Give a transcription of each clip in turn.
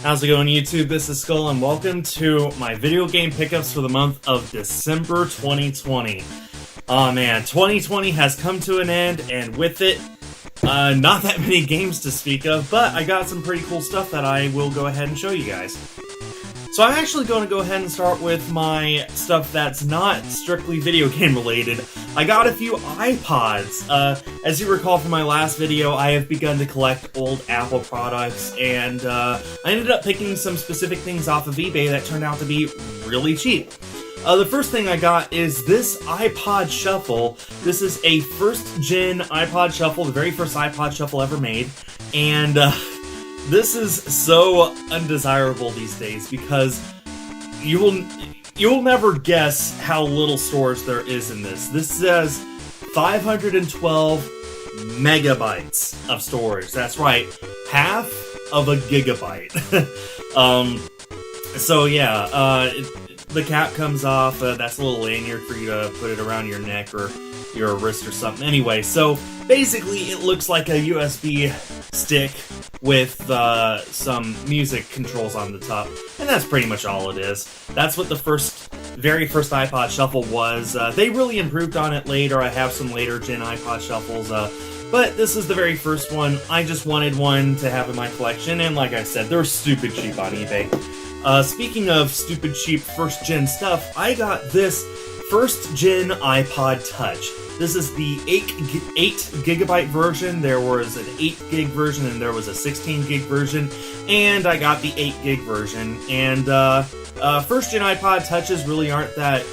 How's it going, YouTube? This is Skul, and welcome to my video game pickups for the month of December 2020. Oh man, 2020 has come to an end, and with it, not that many games to speak of, but I got some pretty cool stuff that I will go ahead and show you guys. So I'm actually going to go ahead and start with my stuff that's not strictly video game related. I got a few iPods. As you recall from my last video, I have begun to collect old Apple products, and I ended up picking some specific things off of eBay that turned out to be really cheap. The first thing I got is this iPod Shuffle. This is a first-gen iPod Shuffle, the very first iPod Shuffle ever made, and this is so undesirable these days because you'll never guess how little storage there is in this. This says 512 megabytes of storage. That's right, half of a gigabyte. So yeah, the cap comes off. That's a little lanyard for you to put it around your neck or your wrist or something. Anyway, so basically it looks like a USB stick with some music controls on the top, and that's pretty much all it is. That's what the very first iPod Shuffle was. They really improved on it later. I have some later gen iPod Shuffles, but this is the very first one. I just wanted one to have in my collection, and like I said, they're stupid cheap on eBay. Speaking of stupid cheap first gen stuff, I got this first gen iPod Touch. This is the 8 gigabyte version. There was an 8 gig version and there was a 16 gig version, and I got the 8 gig version. And first gen iPod Touches really aren't that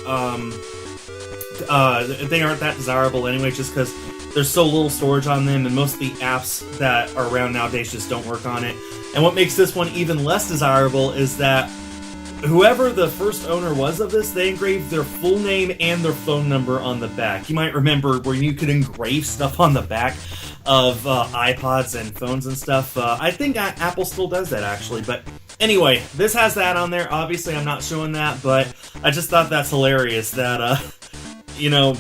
they aren't that desirable anyway, just because there's so little storage on them, and most of the apps that are around nowadays just don't work on it. And what makes this one even less desirable is that whoever the first owner was of this, they engraved their full name and their phone number on the back. You might remember where you could engrave stuff on the back of iPods and phones and stuff. I think Apple still does that, actually. But anyway, this has that on there. Obviously, I'm not showing that, but I just thought that's hilarious that, you know,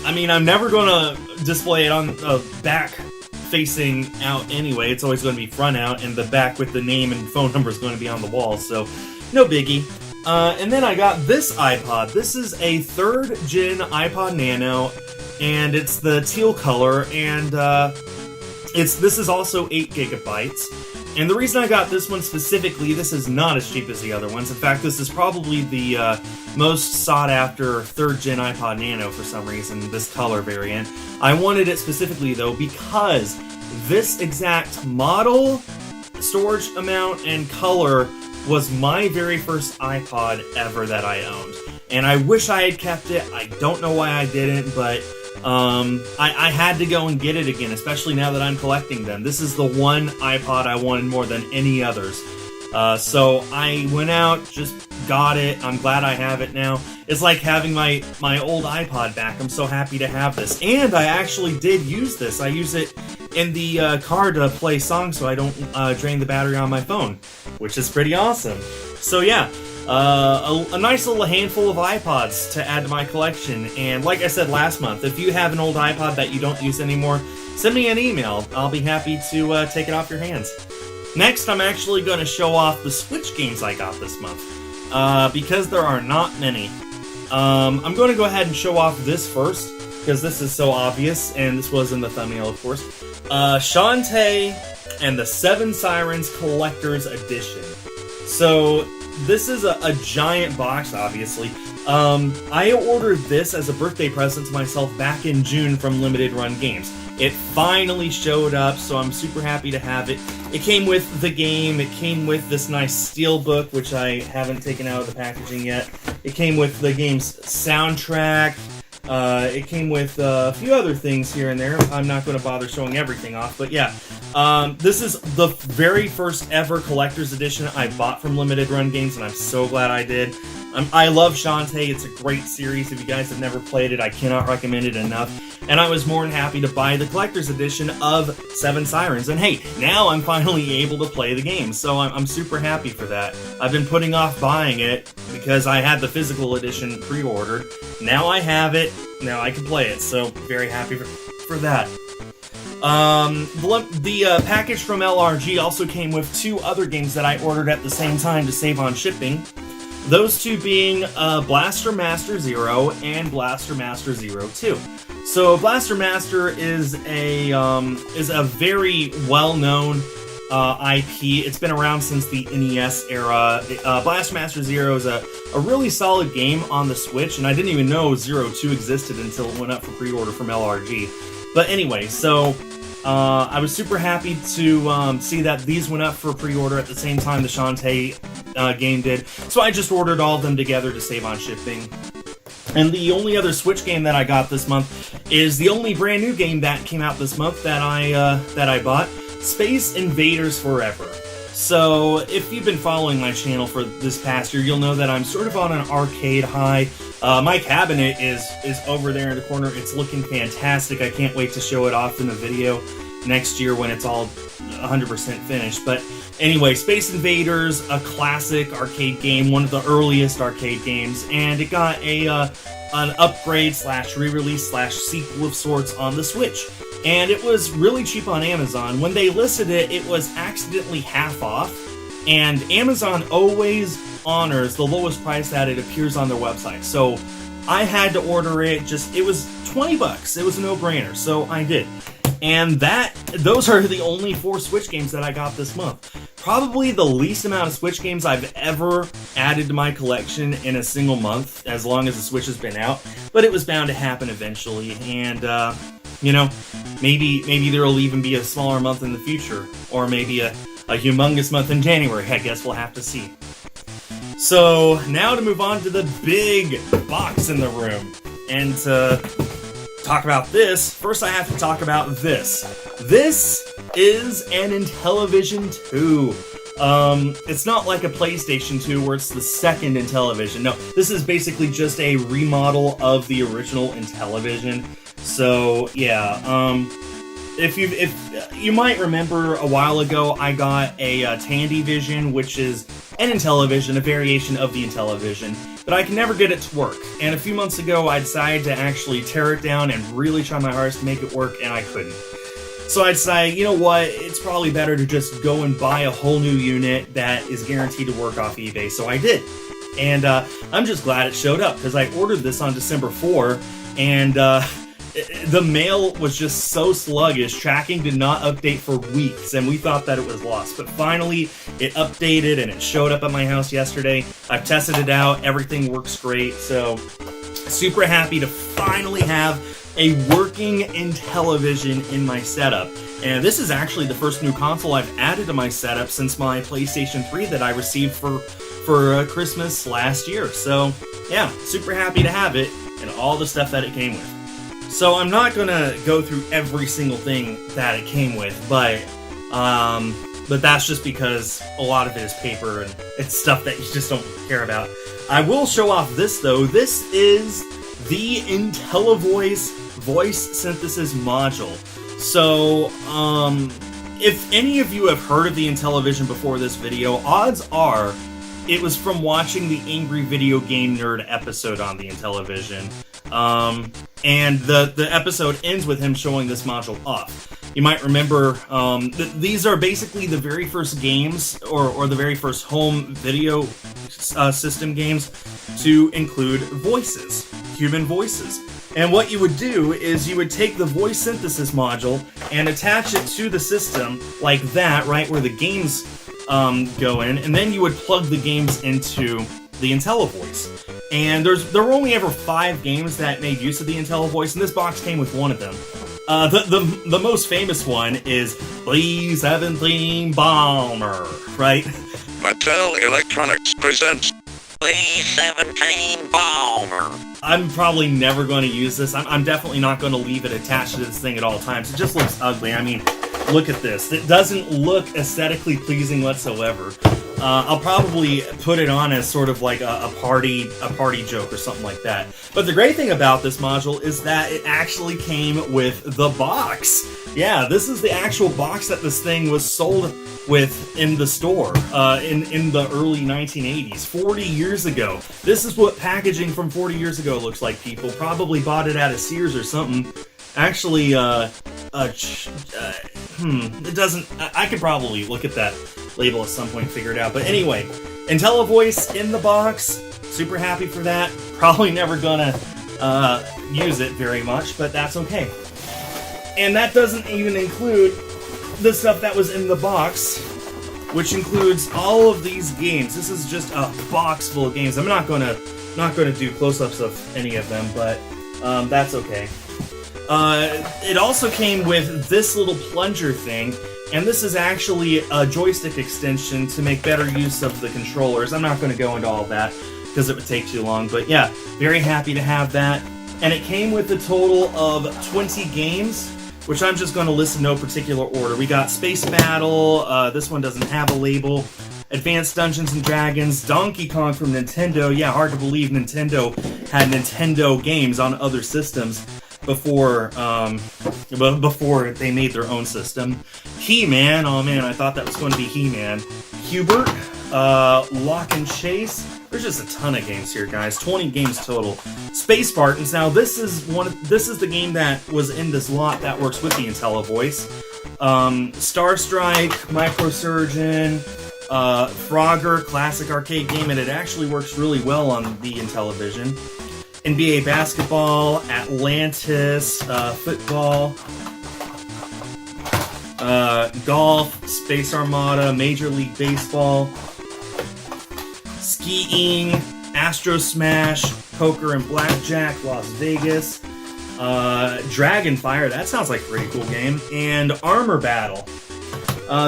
I mean, I'm never going to display it on the back facing out anyway. It's always going to be front out, and the back with the name and phone number is going to be on the wall, so no biggie. And then I got this iPod. This is a third gen iPod Nano, and it's the teal color, and this is also 8 gigabytes. And the reason I got this one specifically, this is not as cheap as the other ones. In fact, this is probably the most sought-after third-gen iPod Nano for some reason, this color variant. I wanted it specifically, though, because this exact model, storage amount, and color was my very first iPod ever that I owned. And I wish I had kept it. I don't know why I didn't, but I had to go and get it again, especially now that I'm collecting them. This is the one iPod I wanted more than any others. So I went out, just got it. I'm glad I have it now. It's like having my old iPod back. I'm so happy to have this. And I actually did use this. I use it in the car to play songs so I don't drain the battery on my phone, which is pretty awesome. So yeah. A nice little handful of iPods to add to my collection, and like I said last month, if you have an old iPod that you don't use anymore, send me an email. I'll be happy to take it off your hands. Next, I'm actually going to show off the Switch games I got this month, because there are not many. I'm going to go ahead and show off this first, because this is so obvious, and this was in the thumbnail, of course. Shantae and the Seven Sirens Collector's Edition. So this is a giant box, obviously. I ordered this as a birthday present to myself back in June from Limited Run Games. It finally showed up, so I'm super happy to have it. It came with the game, it came with this nice steel book, which I haven't taken out of the packaging yet. It came with the game's soundtrack. It came with a few other things here and there. I'm not going to bother showing everything off, but yeah. This is the very first ever collector's edition I bought from Limited Run Games, and I'm so glad I did. I love Shantae. It's a great series. If you guys have never played it, I cannot recommend it enough. And I was more than happy to buy the collector's edition of Seven Sirens. And hey, now I'm finally able to play the game, so I'm super happy for that. I've been putting off buying it because I had the physical edition pre-ordered. Now I have it. Now I can play it, so very happy for that. The package from LRG also came with 2 other games that I ordered at the same time to save on shipping. Those 2 being Blaster Master Zero and Blaster Master Zero 2. So Blaster Master is a very well-known IP. It's been around since the NES era. Blaster Master Zero is a really solid game on the Switch, and I didn't even know Zero 2 existed until it went up for pre-order from LRG. But anyway, so I was super happy to see that these went up for pre-order at the same time the Shantae game did. So I just ordered all of them together to save on shipping. And the only other Switch game that I got this month is the only brand new game that came out this month that I bought, Space Invaders Forever. So if you've been following my channel for this past year, you'll know that I'm sort of on an arcade high. My cabinet is over there in the corner. It's looking fantastic. I can't wait to show it off in a video next year when it's all 100% finished. But anyway, Space Invaders, a classic arcade game, one of the earliest arcade games, and it got an upgrade / re-release / sequel of sorts on the Switch. And it was really cheap on Amazon. When they listed it, it was accidentally half off, and Amazon always honors the lowest price that it appears on their website. So I had to order it. It was $20. It was a no-brainer, so I did. And those are the only 4 Switch games that I got this month. Probably the least amount of Switch games I've ever added to my collection in a single month, as long as the Switch has been out. But it was bound to happen eventually, and you know, maybe there'll even be a smaller month in the future, or maybe a humongous month in January. I guess we'll have to see. So now to move on to the big box in the room, and to talk about this, first I have to talk about this. This is an Intellivision II. It's not like a PlayStation 2 where it's the second Intellivision. No, this is basically just a remodel of the original Intellivision. So yeah, if you might remember a while ago, I got a Tandyvision, which is an Intellivision, a variation of the Intellivision, but I can never get it to work. And a few months ago, I decided to actually tear it down and really try my hardest to make it work, and I couldn't. So I decided, you know what, it's probably better to just go and buy a whole new unit that is guaranteed to work off eBay, so I did. And I'm just glad it showed up, because I ordered this on December 4, and the mail was just so sluggish. Tracking did not update for weeks, and we thought that it was lost. But finally, it updated, and it showed up at my house yesterday. I've tested it out. Everything works great. So, super happy to finally have a working Intellivision in my setup. And this is actually the first new console I've added to my setup since my PlayStation 3 that I received for Christmas last year. So, yeah, super happy to have it and all the stuff that it came with. So I'm not gonna go through every single thing that it came with, but that's just because a lot of it is paper and it's stuff that you just don't care about. I will show off this though. This is the IntelliVoice voice synthesis module. So if any of you have heard of the Intellivision before this video, odds are it was from watching the Angry Video Game Nerd episode on the Intellivision. And the episode ends with him showing this module off. You might remember, these are basically the very first games, or the very first home video system games to include voices, human voices. And what you would do is you would take the voice synthesis module and attach it to the system like that, right where the games go in, and then you would plug the games into the IntelliVoice. And there were only ever 5 games that made use of the IntelliVoice, and this box came with one of them. The most famous one is Please 17 Bomber, right? Mattel Electronics presents Please 17 Bomber. I'm probably never going to use this. I'm definitely not going to leave it attached to this thing at all times. It just looks ugly. I mean, look at this. It doesn't look aesthetically pleasing whatsoever. I'll probably put it on as sort of like a party joke or something like that. But the great thing about this module is that it actually came with the box. Yeah, this is the actual box that this thing was sold with in the store in the early 1980s, 40 years ago. This is what packaging from 40 years ago looks like, people. Probably bought it at a Sears or something. Actually, it doesn't. I could probably look at that label at some point and figure it out. But anyway, Intellivoice in the box. Super happy for that. Probably never gonna use it very much, but that's okay. And that doesn't even include the stuff that was in the box, which includes all of these games. This is just a box full of games. I'm not gonna do close-ups of any of them, but that's okay. It also came with this little plunger thing, and this is actually a joystick extension to make better use of the controllers. I'm not going to go into all of that because it would take too long, but yeah, very happy to have that. And it came with a total of 20 games, which I'm just going to list in no particular order. We got Space Battle, this one doesn't have a label, Advanced Dungeons and Dragons, Donkey Kong from Nintendo. Yeah, hard to believe Nintendo had Nintendo games on other systems before they made their own system. He-Man, oh man, I thought that was going to be He-Man. Hubert, Lock and Chase. There's just a ton of games here, guys. 20 games total. Space Spartans. Now this is the game that was in this lot that works with the Intellivoice. Star Strike, Microsurgeon, Frogger, classic arcade game, and it actually works really well on the Intellivision. NBA basketball, Atlantis, football, golf, Space Armada, Major League Baseball, skiing, Astro Smash, poker and blackjack, Las Vegas, Dragonfire, that sounds like a pretty cool game, and Armor Battle.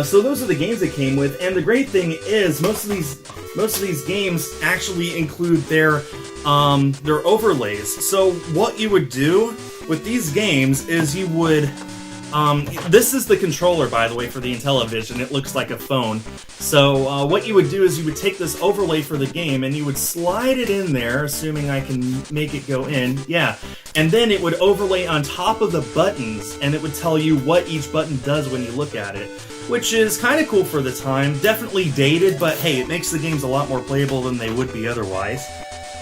So those are the games it came with, and the great thing is most of these games actually include their overlays. So what you would do with these games is you would this is the controller, by the way, for the Intellivision. It looks like a phone. So what you would do is you would take this overlay for the game and you would slide it in there, assuming I can make it go in. Yeah. And then it would overlay on top of the buttons, and it would tell you what each button does when you look at it, which is kind of cool for the time. Definitely dated, but hey, it makes the games a lot more playable than they would be otherwise.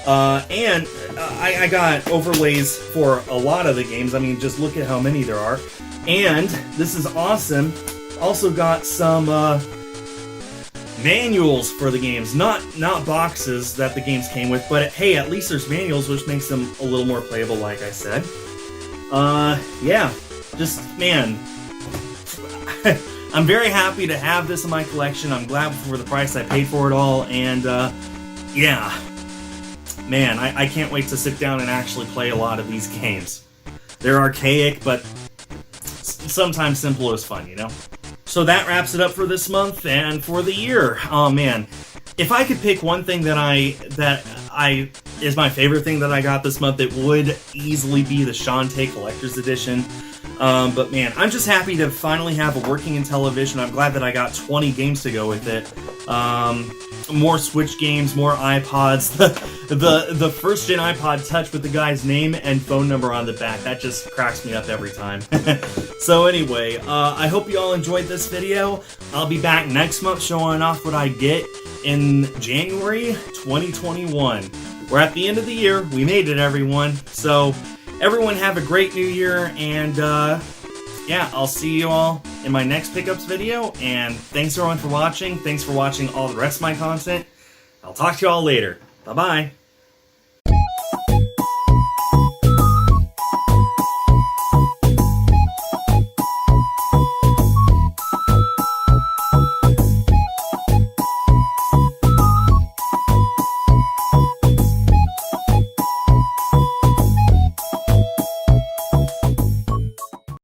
And I got overlays for a lot of the games. I mean, just look at how many there are. And this is awesome. Also got some manuals for the games. Not boxes that the games came with, but hey, at least there's manuals, which makes them a little more playable, like I said. Yeah, just, man, I'm very happy to have this in my collection. I'm glad for the price I paid for it all, and yeah, man, I can't wait to sit down and actually play a lot of these games. They're archaic, but sometimes simple is fun, you know? So that wraps it up for this month and for the year. Oh man, if I could pick one thing that is my favorite thing that I got this month, it would easily be the Shantae Collector's Edition. But man, I'm just happy to finally have a working Intellivision. I'm glad that I got 20 games to go with it. More Switch games, more iPods. The first gen iPod Touch with the guy's name and phone number on the back. That just cracks me up every time. So anyway, I hope you all enjoyed this video. I'll be back next month showing off what I get in January 2021. We're at the end of the year. We made it, everyone. So everyone have a great new year, and yeah, I'll see you all in my next pickups video, and thanks everyone for watching. Thanks for watching all the rest of my content. I'll talk to you all later. Bye-bye.